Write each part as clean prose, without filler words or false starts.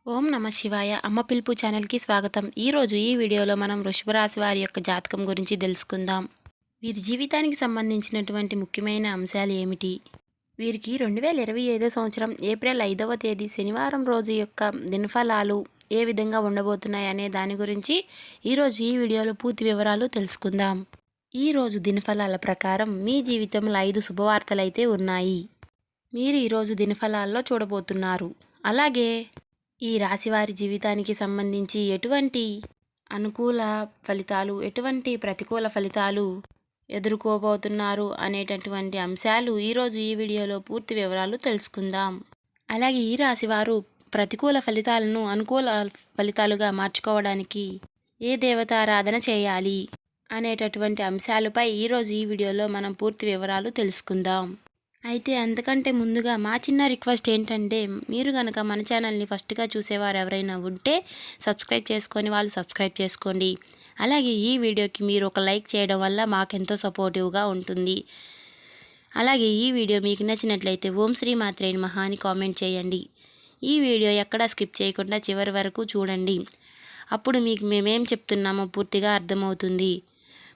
ఓం నమ శివాయ. అమ్మ పిలుపు ఛానల్కి స్వాగతం. ఈరోజు ఈ వీడియోలో మనం వృషభ రాశి వారి యొక్క జాతకం గురించి తెలుసుకుందాం. వీరి జీవితానికి సంబంధించినటువంటి ముఖ్యమైన అంశాలు ఏమిటి, వీరికి 2025 సంవత్సరం ఏప్రిల్ 5వ తేదీ శనివారం రోజు యొక్క దినఫలాలు ఏ విధంగా ఉండబోతున్నాయి అనే దాని గురించి ఈరోజు ఈ వీడియోలో పూర్తి వివరాలు తెలుసుకుందాం. ఈరోజు దినఫలాల ప్రకారం మీ జీవితంలో 5 శుభవార్తలు అయితే ఉన్నాయి. మీరు ఈరోజు దినఫలాల్లో చూడబోతున్నారు. అలాగే ఈ రాశివారి జీవితానికి సంబంధించి ఎటువంటి అనుకూల ఫలితాలు, ఎటువంటి ప్రతికూల ఫలితాలు ఎదుర్కోబోతున్నారు అనేటటువంటి అంశాలు ఈరోజు ఈ వీడియోలో పూర్తి వివరాలు తెలుసుకుందాం. అలాగే ఈ రాశివారు ప్రతికూల ఫలితాలను అనుకూల ఫలితాలుగా మార్చుకోవడానికి ఏ దేవతారాధన చేయాలి అనేటటువంటి అంశాలపై ఈరోజు ఈ వీడియోలో మనం పూర్తి వివరాలు తెలుసుకుందాం. అయితే అంతకంటే ముందుగా మా చిన్న రిక్వెస్ట్ ఏంటంటే, మీరు కనుక మన ఛానల్ని ఫస్ట్గా చూసేవారు ఎవరైనా ఉంటే సబ్స్క్రైబ్ చేసుకొని వాళ్ళు సబ్స్క్రైబ్ చేసుకోండి. అలాగే ఈ వీడియోకి మీరు ఒక లైక్ చేయడం వల్ల మాకెంతో సపోర్టివ్గా ఉంటుంది. అలాగే ఈ వీడియో మీకు నచ్చినట్లయితే ఓం శ్రీ మాత్రే నమః అని కామెంట్ చేయండి. ఈ వీడియో ఎక్కడా స్కిప్ చేయకుండా చివరి వరకు చూడండి. అప్పుడు మీకు మేమేం చెప్తున్నామో పూర్తిగా అర్థమవుతుంది.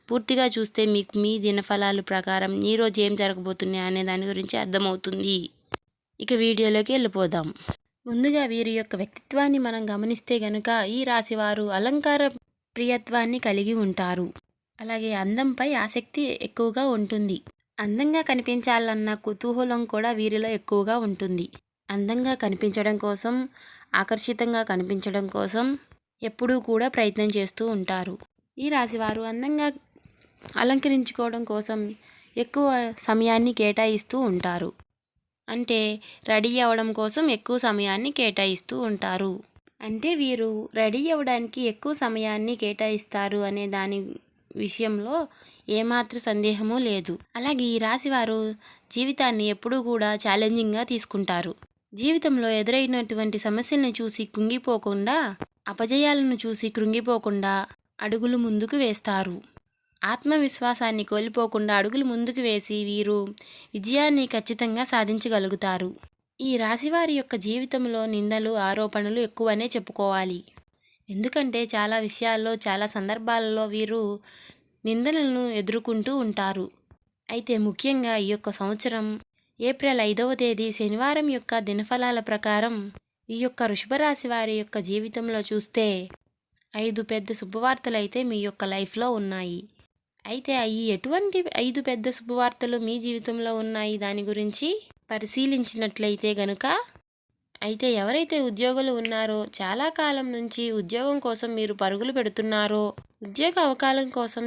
పూర్తిగా చూస్తే మీకు మీ దినఫలాలు ప్రకారం ఈరోజు ఏం జరగబోతున్నాయి అనే దాని గురించి అర్థమవుతుంది. ఇక వీడియోలోకి వెళ్ళిపోదాం. ముందుగా వీరి యొక్క వ్యక్తిత్వాన్ని మనం గమనిస్తే గనుక ఈ రాశివారు అలంకార ప్రియత్వాన్ని కలిగి ఉంటారు. అలాగే అందంపై ఆసక్తి ఎక్కువగా ఉంటుంది. అందంగా కనిపించాలన్న కుతూహలం కూడా వీరిలో ఎక్కువగా ఉంటుంది. అందంగా కనిపించడం కోసం, ఆకర్షితంగా కనిపించడం కోసం ఎప్పుడూ కూడా ప్రయత్నం చేస్తూ ఉంటారు. ఈ రాశివారు అందంగా అలంకరించుకోవడం కోసం ఎక్కువ సమయాన్ని కేటాయిస్తూ ఉంటారు. అంటే రెడీ అవ్వడం కోసం ఎక్కువ సమయాన్ని కేటాయిస్తూ ఉంటారు. అంటే వీరు రెడీ అవ్వడానికి ఎక్కువ సమయాన్ని కేటాయిస్తారు అనే దాని విషయంలో ఏమాత్రం సందేహము లేదు. అలాగే ఈ రాశివారు జీవితాన్ని ఎప్పుడూ కూడా ఛాలెంజింగ్గా తీసుకుంటారు. జీవితంలో ఎదురైనటువంటి సమస్యలను చూసి కుంగిపోకుండా, అపజయాలను చూసి కృంగిపోకుండా అడుగులు ముందుకు వేస్తారు. ఆత్మవిశ్వాసాన్ని కోల్పోకుండా అడుగులు ముందుకు వేసి వీరు విజయాన్ని ఖచ్చితంగా సాధించగలుగుతారు. ఈ రాశివారి యొక్క జీవితంలో నిందలు, ఆరోపణలు ఎక్కువనే చెప్పుకోవాలి. ఎందుకంటే చాలా విషయాల్లో, చాలా సందర్భాలలో వీరు నిందలను ఎదుర్కొంటూ ఉంటారు. అయితే ముఖ్యంగా ఈ యొక్క సంవత్సరం ఏప్రిల్ 5వ తేదీ శనివారం యొక్క దినఫలాల ప్రకారం ఈ యొక్క వృషభ రాశి వారి యొక్క జీవితంలో చూస్తే 5 పెద్ద శుభవార్తలు అయితే మీ యొక్క లైఫ్లో ఉన్నాయి. అయితే ఈ ఎటువంటి 5 పెద్ద శుభవార్తలు మీ జీవితంలో ఉన్నాయి దాని గురించి పరిశీలించినట్లయితే గనుక, అయితే ఎవరైతే ఉద్యోగులు ఉన్నారో, చాలా కాలం నుంచి ఉద్యోగం కోసం మీరు పరుగులు పెడుతున్నారో, ఉద్యోగ అవకాశం కోసం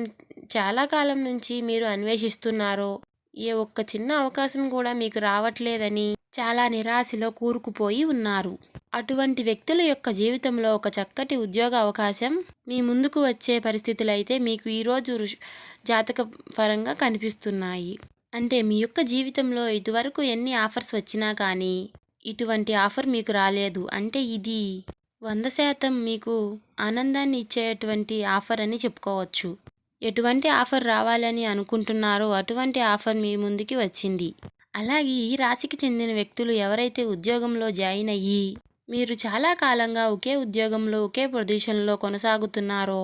చాలా కాలం నుంచి మీరు అన్వేషిస్తున్నారో, ఏ ఒక్క చిన్న అవకాశం కూడా మీకు రావట్లేదని చాలా నిరాశలో కూరుకుపోయి ఉన్నారు. అటువంటి వ్యక్తుల యొక్క జీవితంలో ఒక చక్కటి ఉద్యోగ అవకాశం మీ ముందుకు వచ్చే పరిస్థితులు అయితే మీకు ఈరోజు జాతక పరంగా కనిపిస్తున్నాయి. అంటే మీ యొక్క జీవితంలో ఇదివరకు ఎన్ని ఆఫర్స్ వచ్చినా కానీ ఇటువంటి ఆఫర్ మీకు రాలేదు. అంటే ఇది 100% మీకు ఆనందాన్ని ఇచ్చేటువంటి ఆఫర్ అని చెప్పుకోవచ్చు. ఎటువంటి ఆఫర్ రావాలని అనుకుంటున్నారో అటువంటి ఆఫర్ మీ ముందుకి వచ్చింది. అలాగే ఈ రాశికి చెందిన వ్యక్తులు ఎవరైతే ఉద్యోగంలో జాయిన్ అయ్యి మీరు చాలా కాలంగా ఒకే ఉద్యోగంలో, ఒకే పొజిషన్లో కొనసాగుతున్నారో,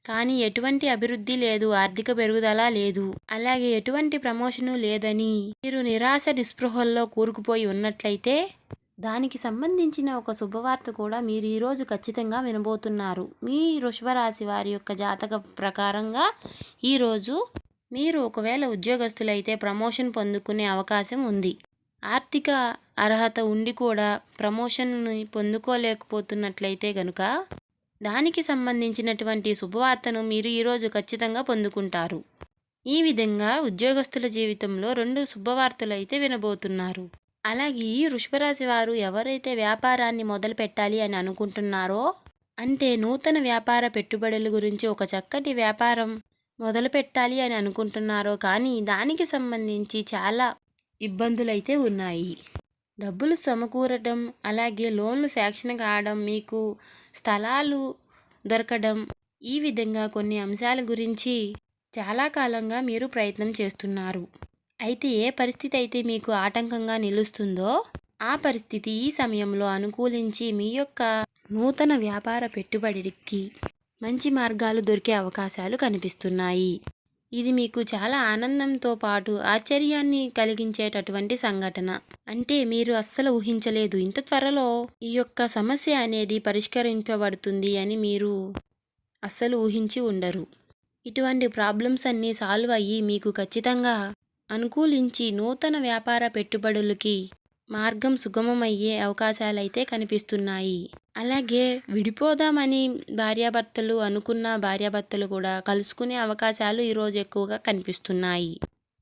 కానీ ఎటువంటి అభివృద్ధి లేదు, ఆర్థిక పెరుగుదల లేదు, అలాగే ఎటువంటి ప్రమోషను లేదని మీరు నిరాశ నిస్పృహల్లో కూరుకుపోయి ఉన్నట్లయితే దానికి సంబంధించిన ఒక శుభవార్త కూడా మీరు ఈరోజు ఖచ్చితంగా వినబోతున్నారు. మీ వృషభ రాశి వారి యొక్క జాతక ప్రకారంగా ఈరోజు మీరు ఒకవేళ ఉద్యోగస్తులైతే ప్రమోషన్ పొందుకునే అవకాశం ఉంది. ఆర్థిక అర్హత ఉండి కూడా ప్రమోషన్ని పొందుకోలేకపోతున్నట్లయితే గనుక దానికి సంబంధించినటువంటి శుభవార్తను మీరు ఈరోజు ఖచ్చితంగా పొందుకుంటారు. ఈ విధంగా ఉద్యోగస్తుల జీవితంలో 2 శుభవార్తలు అయితే వినబోతున్నారు. అలాగే ఈ వృషభరాశి వారు ఎవరైతే వ్యాపారాన్ని మొదలు పెట్టాలి అని అనుకుంటున్నారో, అంటే నూతన వ్యాపార పెట్టుబడుల గురించి ఒక చక్కటి వ్యాపారం మొదలు పెట్టాలి అని అనుకుంటున్నారో, కానీ దానికి సంబంధించి చాలా ఇబ్బందులైతే ఉన్నాయి. డబ్బులు సమకూరడం, అలాగే లోన్లు శాంక్షన్ కావడం, మీకు స్థలాలు దొరకడం, ఈ విధంగా కొన్ని అంశాల గురించి చాలా కాలంగా మీరు ప్రయత్నం చేస్తున్నారు. అయితే ఏ పరిస్థితి అయితే మీకు ఆటంకంగా నిలుస్తుందో ఆ పరిస్థితి ఈ సమయంలో అనుకూలించి మీ యొక్క నూతన వ్యాపార పెట్టుబడికి మంచి మార్గాలు దొరికే అవకాశాలు కనిపిస్తున్నాయి. ఇది మీకు చాలా ఆనందంతో పాటు ఆశ్చర్యాన్ని కలిగించేటటువంటి సంఘటన. అంటే మీరు అస్సలు ఊహించలేదు ఇంత త్వరలో ఈ యొక్క సమస్య అనేది పరిష్కరింపబడుతుంది అని మీరు అస్సలు ఊహించి ఉండరు. ఇటువంటి ప్రాబ్లమ్స్ అన్నీ సాల్వ్ అయ్యి మీకు ఖచ్చితంగా అనుకూలించి నూతన వ్యాపార పెట్టుబడులకి మార్గం సుగమమయ్యే అవకాశాలైతే కనిపిస్తున్నాయి. అలాగే విడిపోదామని అనుకున్న భార్యాభర్తలు కూడా కలుసుకునే అవకాశాలు ఈరోజు ఎక్కువగా కనిపిస్తున్నాయి.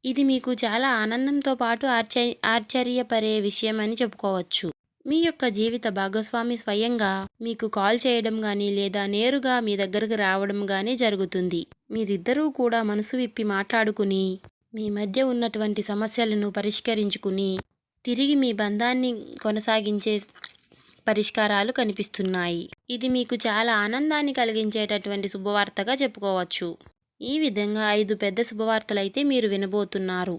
ఇది మీకు చాలా ఆనందంతో పాటు ఆశ్చర్యపరే విషయం అని చెప్పుకోవచ్చు. మీ యొక్క జీవిత భాగస్వామి స్వయంగా మీకు కాల్ చేయడం కానీ లేదా నేరుగా మీ దగ్గరకు రావడం కానీ జరుగుతుంది. మీరిద్దరూ కూడా మనసు విప్పి మాట్లాడుకుని మీ మధ్య ఉన్నటువంటి సమస్యలను పరిష్కరించుకుని తిరిగి మీ బంధాన్ని కొనసాగించే పరిష్కారాలు కనిపిస్తున్నాయి. ఇది మీకు చాలా ఆనందాన్ని కలిగించేటటువంటి శుభవార్తగా చెప్పుకోవచ్చు. ఈ విధంగా 5 పెద్ద శుభవార్తలైతే మీరు వినబోతున్నారు.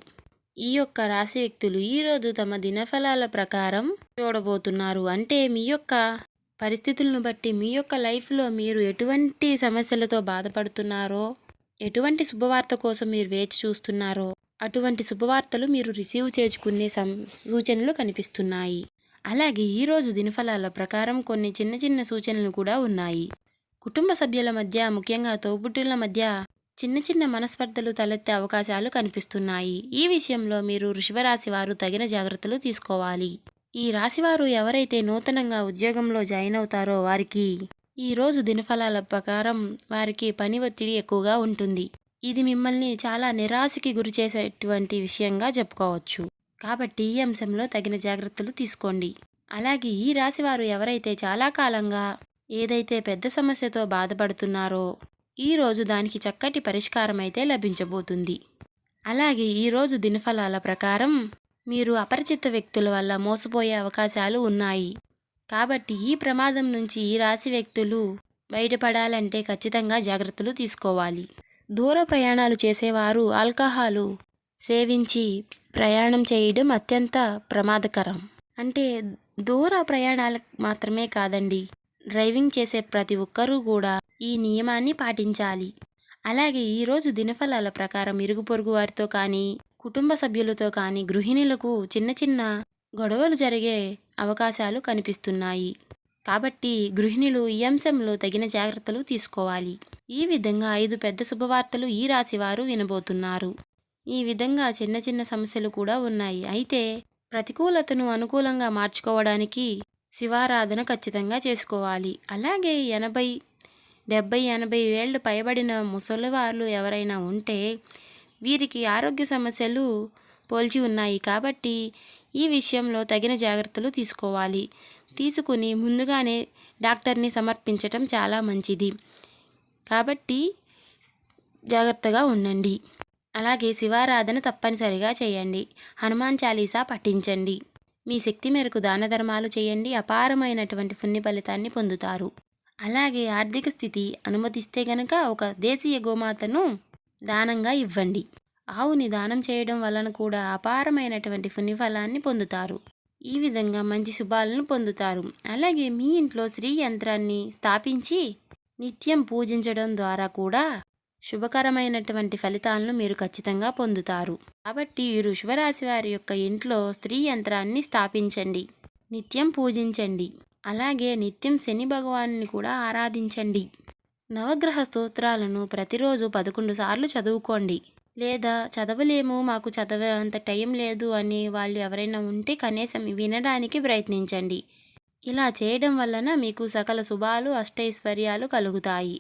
ఈ యొక్క రాశి వ్యక్తులు ఈరోజు తమ దినఫలాల ప్రకారం చూడబోతున్నారు. అంటే మీ యొక్క పరిస్థితులను బట్టి మీ యొక్క లైఫ్లో మీరు ఎటువంటి సమస్యలతో బాధపడుతున్నారో, ఎటువంటి శుభవార్త కోసం మీరు వేచి చూస్తున్నారో అటువంటి శుభవార్తలు మీరు రిసీవ్ చేసుకునే సూచనలు కనిపిస్తున్నాయి. అలాగే ఈరోజు దినఫలాల ప్రకారం కొన్ని చిన్న చిన్న సూచనలు కూడా ఉన్నాయి. కుటుంబ సభ్యుల మధ్య, ముఖ్యంగా తోబుట్టుల మధ్య చిన్న చిన్న మనస్పర్ధలు తలెత్తే అవకాశాలు కనిపిస్తున్నాయి. ఈ విషయంలో మీరు వృషభ రాశి వారు తగిన జాగ్రత్తలు తీసుకోవాలి. ఈ రాశివారు ఎవరైతే నూతనంగా ఉద్యోగంలో జాయిన్ అవుతారో వారికి ఈరోజు దినఫలాల ప్రకారం వారికి పని ఒత్తిడి ఎక్కువగా ఉంటుంది. ఇది మిమ్మల్ని చాలా నిరాశకి గురి చేసేటువంటి విషయంగా చెప్పుకోవచ్చు. కాబట్టి ఈ అంశంలో తగిన జాగ్రత్తలు తీసుకోండి. అలాగే ఈ రాశివారు ఎవరైతే చాలా కాలంగా ఏదైతే పెద్ద సమస్యతో బాధపడుతున్నారో ఈరోజు దానికి చక్కటి పరిష్కారం అయితే లభించబోతుంది. అలాగే ఈరోజు దినఫలాల ప్రకారం మీరు అపరిచిత వ్యక్తుల వల్ల మోసపోయే అవకాశాలు ఉన్నాయి. కాబట్టి ఈ ప్రమాదం నుంచి ఈ రాశి వ్యక్తులు బయటపడాలంటే ఖచ్చితంగా జాగ్రత్తలు తీసుకోవాలి. దూర ప్రయాణాలు చేసేవారు ఆల్కహాలు సేవించి ప్రయాణం చేయడం అత్యంత ప్రమాదకరం. అంటే దూర ప్రయాణాలకు మాత్రమే కాదండి, డ్రైవింగ్ చేసే ప్రతి ఒక్కరూ కూడా ఈ నియమాన్ని పాటించాలి. అలాగే ఈరోజు దినఫలాల ప్రకారం ఇరుగు పొరుగు వారితో కానీ, కుటుంబ సభ్యులతో కానీ గృహిణులకు చిన్న చిన్న గొడవలు జరిగే అవకాశాలు కనిపిస్తున్నాయి. కాబట్టి గృహిణులు ఈ అంశంలో తగిన జాగ్రత్తలు తీసుకోవాలి. ఈ విధంగా 5 పెద్ద శుభవార్తలు ఈ రాశి వారు వినబోతున్నారు. ఈ విధంగా చిన్న చిన్న సమస్యలు కూడా ఉన్నాయి. అయితే ప్రతికూలతను అనుకూలంగా మార్చుకోవడానికి శివారాధన ఖచ్చితంగా చేసుకోవాలి. అలాగే 80, 70, 80 ఏళ్ళు పైబడిన ముసలివాళ్ళు ఎవరైనా ఉంటే వీరికి ఆరోగ్య సమస్యలు పోల్చి ఉన్నాయి. కాబట్టి ఈ విషయంలో తగిన జాగ్రత్తలు తీసుకోవాలి. తీసుకుని ముందుగానే డాక్టర్ని సమర్పించటం చాలా మంచిది. కాబట్టి జాగ్రత్తగా ఉండండి. అలాగే శివారాధన తప్పనిసరిగా చేయండి. హనుమాన్ చాలీసా పఠించండి. మీ శక్తి మేరకు దాన ధర్మాలు చేయండి. అపారమైనటువంటి పుణ్య ఫలితాన్ని పొందుతారు. అలాగే ఆర్థిక స్థితి అనుమతిస్తే గనక ఒక దేశీయ గోమాతను దానంగా ఇవ్వండి. ఆవుని దానం చేయడం వలన కూడా అపారమైనటువంటి పుణ్యఫలాన్ని పొందుతారు. ఈ విధంగా మంచి శుభాలను పొందుతారు. అలాగే మీ ఇంట్లో శ్రీ యంత్రాన్ని స్థాపించి నిత్యం పూజించడం ద్వారా కూడా శుభకరమైనటువంటి ఫలితాలను మీరు ఖచ్చితంగా పొందుతారు. కాబట్టి ఈ వృషభరాశి వారి యొక్క ఇంట్లో స్త్రీ యంత్రాన్ని స్థాపించండి, నిత్యం పూజించండి. అలాగే నిత్యం శని భగవాన్ని కూడా ఆరాధించండి. నవగ్రహ స్తోత్రాలను ప్రతిరోజు 11 సార్లు చదువుకోండి. లేదా చదవలేము, మాకు చదవే అంత టైం లేదు అని వాళ్ళు ఎవరైనా ఉంటే కనీసం వినడానికి ప్రయత్నించండి. ఇలా చేయడం వలన మీకు సకల శుభాలు అష్టైశ్వర్యాలు కలుగుతాయి.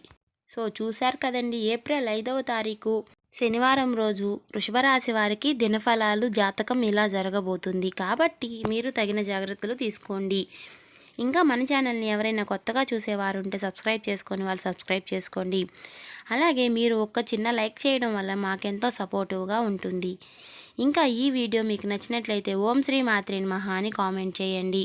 సో చూశారు కదండి, ఏప్రిల్ 5వ తారీఖు శనివారం రోజు వృషభరాశి వారికి దినఫలాలు జాతకం ఇలా జరగబోతుంది. కాబట్టి మీరు తగిన జాగ్రత్తలు తీసుకోండి. ఇంకా మన ఛానల్ని ఎవరైనా కొత్తగా చూసేవారు ఉంటే సబ్స్క్రైబ్ చేసుకొని వాళ్ళు సబ్స్క్రైబ్ చేసుకోండి. అలాగే మీరు ఒక చిన్న లైక్ చేయడం వల్ల మాకెంతో సపోర్టివ్గా ఉంటుంది. ఇంకా ఈ వీడియో మీకు నచ్చినట్లయితే ఓం శ్రీ మాత్రే నమః అని కామెంట్ చేయండి.